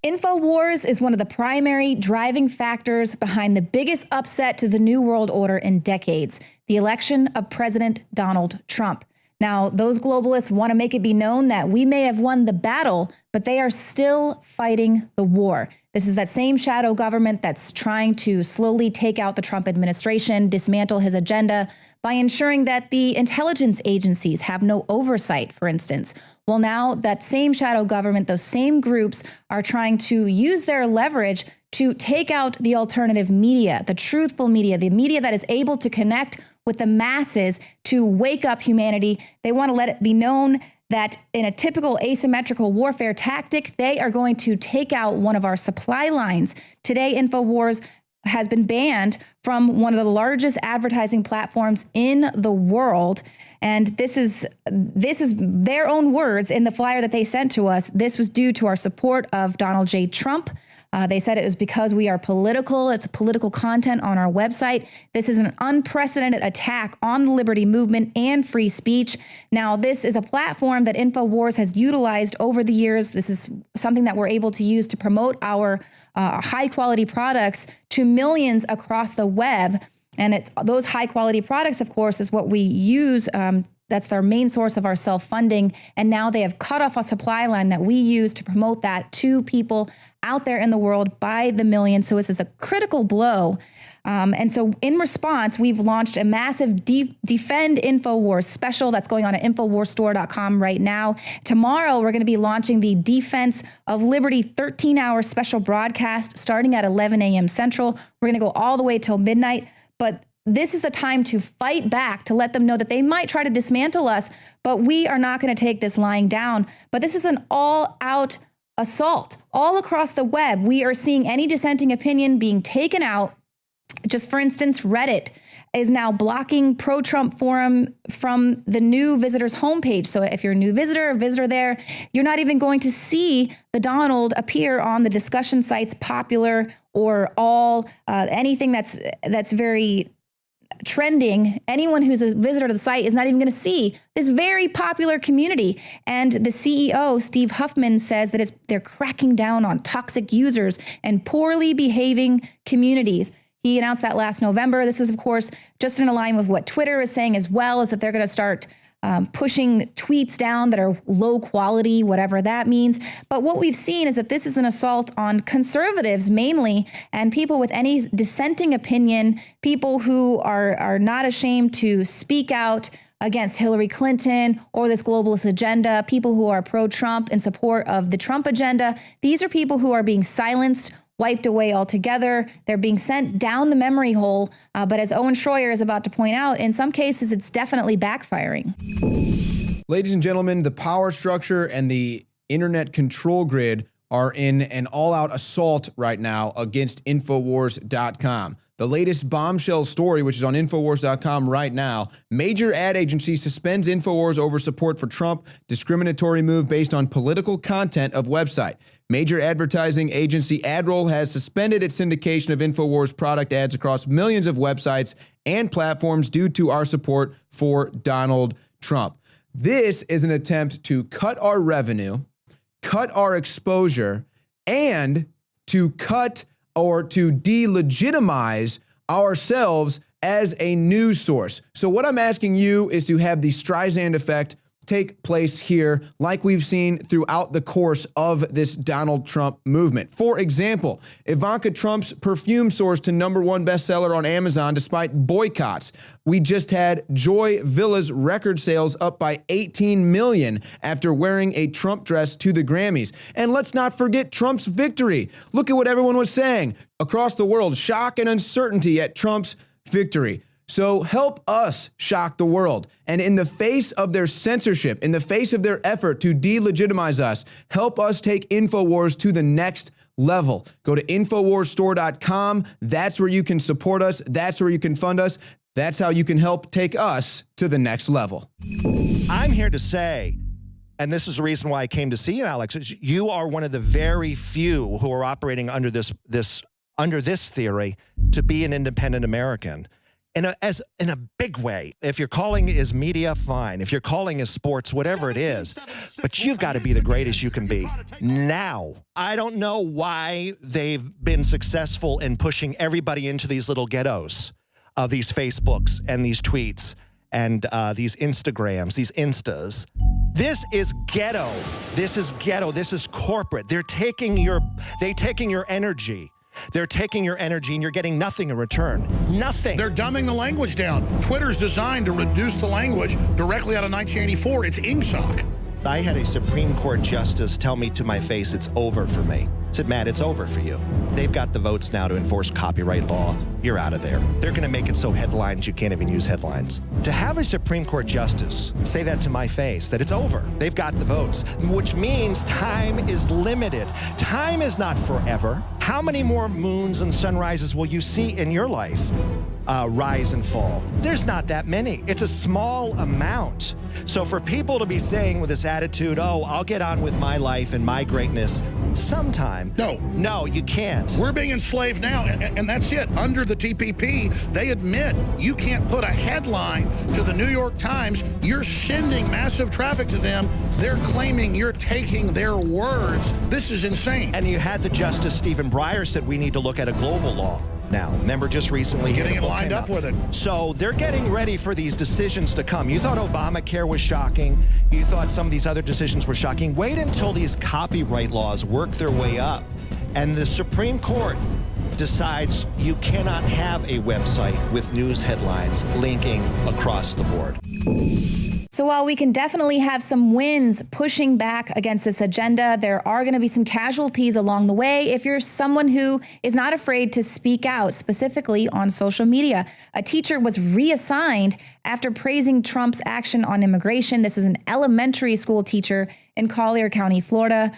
Infowars is one of the primary driving factors behind the biggest upset to the New World Order in decades, the election of President Donald Trump. Now, those globalists want to make it be known that we may have won the battle, but they are still fighting the war. This is that same shadow government that's trying to slowly take out the Trump administration, dismantle his agenda by ensuring that the intelligence agencies have no oversight, for instance. Well, now that same shadow government, those same groups are trying to use their leverage to take out the alternative media, the truthful media, the media that is able to connect with the masses to wake up humanity. They want to let it be known that in a typical asymmetrical warfare tactic, they are going to take out one of our supply lines. Today, Infowars has been banned from one of the largest advertising platforms in the world. And this is their own words in the flyer that they sent to us. This was due to our support of Donald J. Trump. They said it was because we are political. It's political content on our website. This is an unprecedented attack on the liberty movement and free speech. Now, this is a platform that Infowars has utilized over the years. This is something that we're able to use to promote our high quality products to millions across the web. And it's those high quality products, of course, is what we use. That's their main source of our self-funding. And now they have cut off a supply line that we use to promote that to people out there in the world by the millions. So this is a critical blow. And so in response, we've launched a massive Defend Infowars special that's going on at InfowarsStore.com right now. Tomorrow, we're going to be launching the Defense of Liberty 13-hour special broadcast starting at 11 a.m. Central. We're going to go all the way till midnight. But this is the time to fight back, to let them know that they might try to dismantle us, but we are not going to take this lying down. But this is an all-out assault all across the web. We are seeing any dissenting opinion being taken out. Just for instance, Reddit is now blocking pro-Trump forum from the new visitors homepage. So if you're a new visitor there, you're not even going to see the Donald appear on the discussion sites, popular or all, anything that's very trending. Anyone who's a visitor to the site is not even going to see this very popular community. And the CEO, Steve Huffman, says that they're cracking down on toxic users and poorly behaving communities. He announced that last November. This is, of course, just in line with what Twitter is saying as well, is that they're going to start pushing tweets down that are low quality, whatever that means. But what we've seen is that this is an assault on conservatives mainly, and people with any dissenting opinion, people who are not ashamed to speak out against Hillary Clinton or this globalist agenda, people who are pro-Trump in support of the Trump agenda. These are people who are being silenced, wiped away altogether. They're being sent down the memory hole. But as Owen Schroyer is about to point out, in some cases, it's definitely backfiring. Ladies and gentlemen, the power structure and the internet control grid are in an all-out assault right now against Infowars.com. The latest bombshell story, which is on Infowars.com right now, major ad agency suspends Infowars over support for Trump, discriminatory move based on political content of website. Major advertising agency AdRoll has suspended its syndication of Infowars product ads across millions of websites and platforms due to our support for Donald Trump. This is an attempt to cut our revenue, cut our exposure, and to cut or to delegitimize ourselves as a news source. So what I'm asking you is to have the Streisand effect take place here, like we've seen throughout the course of this Donald Trump movement. For example, Ivanka Trump's perfume soars to #1 bestseller on Amazon despite boycotts. We just had Joy Villa's record sales up by 18 million after wearing a Trump dress to the Grammys. And let's not forget Trump's victory. Look at what everyone was saying across the world. Shock and uncertainty at Trump's victory. So help us shock the world. And in the face of their censorship, in the face of their effort to delegitimize us, help us take Infowars to the next level. Go to InfowarsStore.com. That's where you can support us. That's where you can fund us. That's how you can help take us to the next level. I'm here to say, and this is the reason why I came to see you, Alex, is you are one of the very few who are operating under this theory to be an independent American. in a big way. If your calling is media, fine. If your calling is sports, whatever it is, but you've got to be the greatest you can be now. I don't know why they've been successful in pushing everybody into these little ghettos of these Facebooks and these tweets and these Instagrams, these Instas. This is ghetto. This is ghetto. This is corporate. They're taking your energy. They're taking your energy and you're getting nothing in return. Nothing. They're dumbing the language down. Twitter's designed to reduce the language directly out of 1984. It's ingsoc. I had a Supreme Court justice tell me to my face, it's over for me. I said, Matt, it's over for you. They've got the votes now to enforce copyright law. You're out of there. They're going to make it so headlines, you can't even use headlines. To have a Supreme Court justice say that to my face, that it's over. They've got the votes, which means time is limited. Time is not forever. How many more moons and sunrises will you see in your life? Rise and fall. There's not that many. It's a small amount. So for people to be saying with this attitude, oh, I'll get on with my life and my greatness sometime. No, you can't. We're being enslaved now, and that's it. Under the TPP, they admit you can't put a headline to the New York Times. You're sending massive traffic to them. They're claiming you're taking their words. This is insane. And you had the Justice Stephen Breyer said we need to look at a global law. Now, remember just recently... Getting it lined up with it. So they're getting ready for these decisions to come. You thought Obamacare was shocking. You thought some of these other decisions were shocking. Wait until these copyright laws work their way up and the Supreme Court decides you cannot have a website with news headlines linking across the board. So while we can definitely have some wins pushing back against this agenda, there are going to be some casualties along the way if you're someone who is not afraid to speak out, specifically on social media. A teacher was reassigned after praising Trump's action on immigration. This is an elementary school teacher in Collier County, Florida,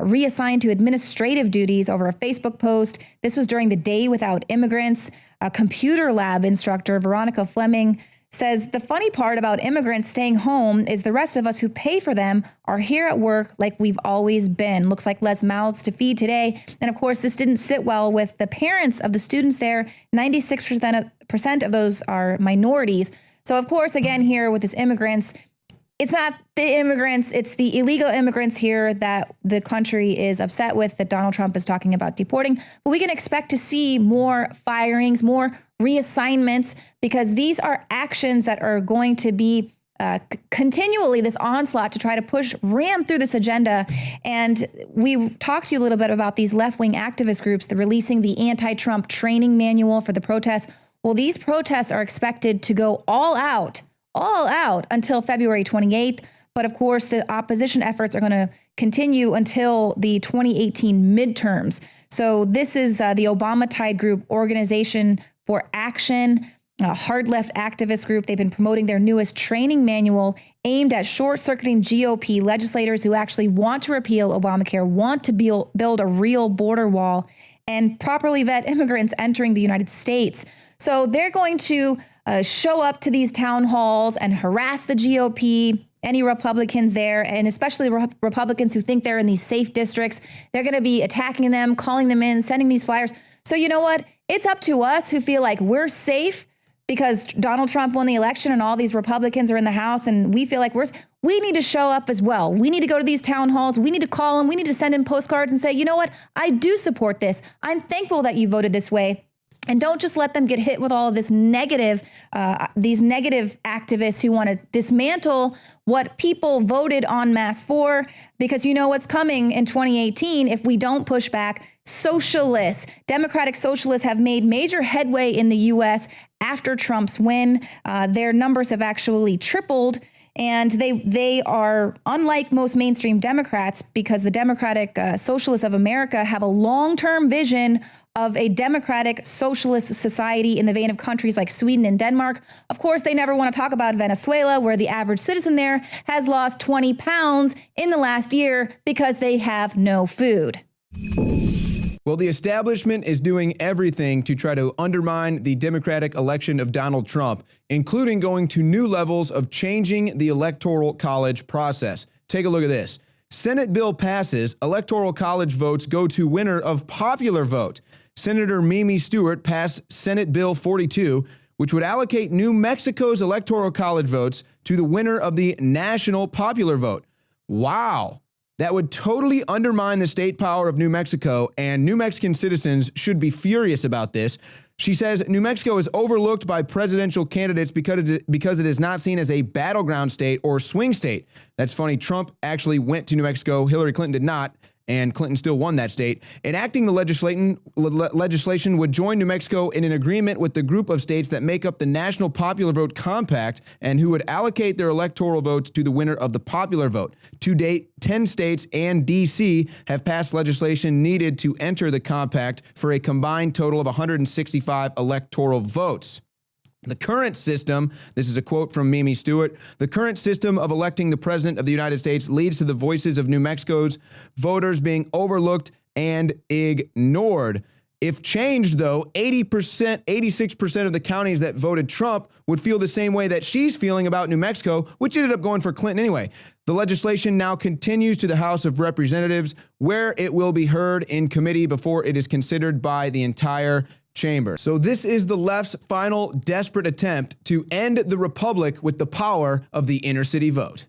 reassigned to administrative duties over a Facebook post. This was during the Day Without Immigrants. A computer lab instructor, Veronica Fleming, says the funny part about immigrants staying home is the rest of us who pay for them are here at work like we've always been. Looks like less mouths to feed today. And of course, this didn't sit well with the parents of the students there. 96% of those are minorities. So of course, again, here with this immigrants, it's not the immigrants, it's the illegal immigrants here that the country is upset with, that Donald Trump is talking about deporting. But we can expect to see more firings, more reassignments, because these are actions that are going to be continually this onslaught to try to ram through this agenda. And we talked to you a little bit about these left-wing activist groups, the releasing the anti-Trump training manual for the protests. Well, these protests are expected to go all out until February 28th. But of course, the opposition efforts are going to continue until the 2018 midterms. So this is the Obama Tide Group Organization for Action, a hard left activist group. They've been promoting their newest training manual aimed at short-circuiting GOP legislators who actually want to repeal Obamacare, want to build a real border wall, and properly vet immigrants entering the United States. So they're going to show up to these town halls and harass the GOP, any Republicans there, and especially Republicans who think they're in these safe districts. They're going to be attacking them, calling them in, sending these flyers. So you know what? It's up to us who feel like we're safe because Donald Trump won the election and all these Republicans are in the House and we feel like we need to show up as well. We need to go to these town halls. We need to call them. We need to send in postcards and say, you know what? I do support this. I'm thankful that you voted this way. And don't just let them get hit with all of this these negative activists who want to dismantle what people voted en masse for, because you know what's coming in 2018 if we don't push back. Socialists, democratic socialists have made major headway in the U.S. after Trump's win. Their numbers have actually tripled. And they are unlike most mainstream Democrats because the Democratic Socialists of America have a long-term vision of a democratic socialist society in the vein of countries like Sweden and Denmark. Of course, they never want to talk about Venezuela, where the average citizen there has lost 20 pounds in the last year because they have no food. Well, the establishment is doing everything to try to undermine the Democratic election of Donald Trump, including going to new levels of changing the Electoral College process. Take a look at this. Senate bill passes, Electoral College votes go to winner of popular vote. Senator Mimi Stewart passed Senate Bill 42, which would allocate New Mexico's Electoral College votes to the winner of the national popular vote. Wow. That would totally undermine the state power of New Mexico, and New Mexican citizens should be furious about this. She says New Mexico is overlooked by presidential candidates because it is not seen as a battleground state or swing state. That's funny. Trump actually went to New Mexico. Hillary Clinton did not, and Clinton still won that state. Enacting the legislation would join New Mexico in an agreement with the group of states that make up the National Popular Vote Compact and who would allocate their electoral votes to the winner of the popular vote. To date, 10 states and D.C. have passed legislation needed to enter the compact for a combined total of 165 electoral votes. The current system, this is a quote from Mimi Stewart, the current system of electing the president of the United States leads to the voices of New Mexico's voters being overlooked and ignored. If changed, though, 86% of the counties that voted Trump would feel the same way that she's feeling about New Mexico, which ended up going for Clinton anyway. The legislation now continues to the House of Representatives, where it will be heard in committee before it is considered by the entire chamber. So this is the left's final desperate attempt to end the republic with the power of the inner city vote.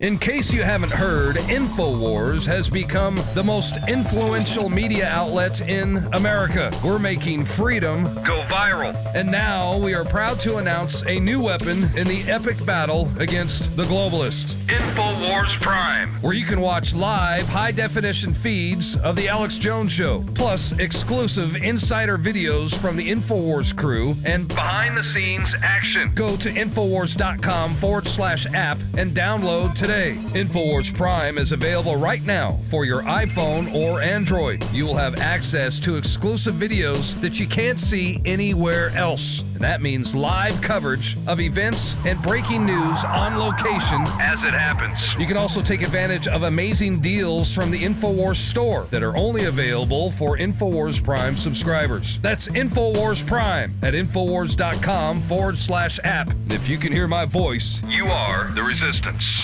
In case you haven't heard, Infowars has become the most influential media outlet in America. We're making freedom go viral. And now we are proud to announce a new weapon in the epic battle against the globalists. Infowars Prime, where you can watch live high-definition feeds of The Alex Jones Show, plus exclusive insider videos from the Infowars crew and behind-the-scenes action. Go to Infowars.com/app and download today. Infowars Prime is available right now for your iPhone or Android. You will have access to exclusive videos that you can't see anywhere else. And that means live coverage of events and breaking news on location as it happens. You can also take advantage of amazing deals from the Infowars store that are only available for Infowars Prime subscribers. That's Infowars Prime at Infowars.com/app. And if you can hear my voice, you are the resistance.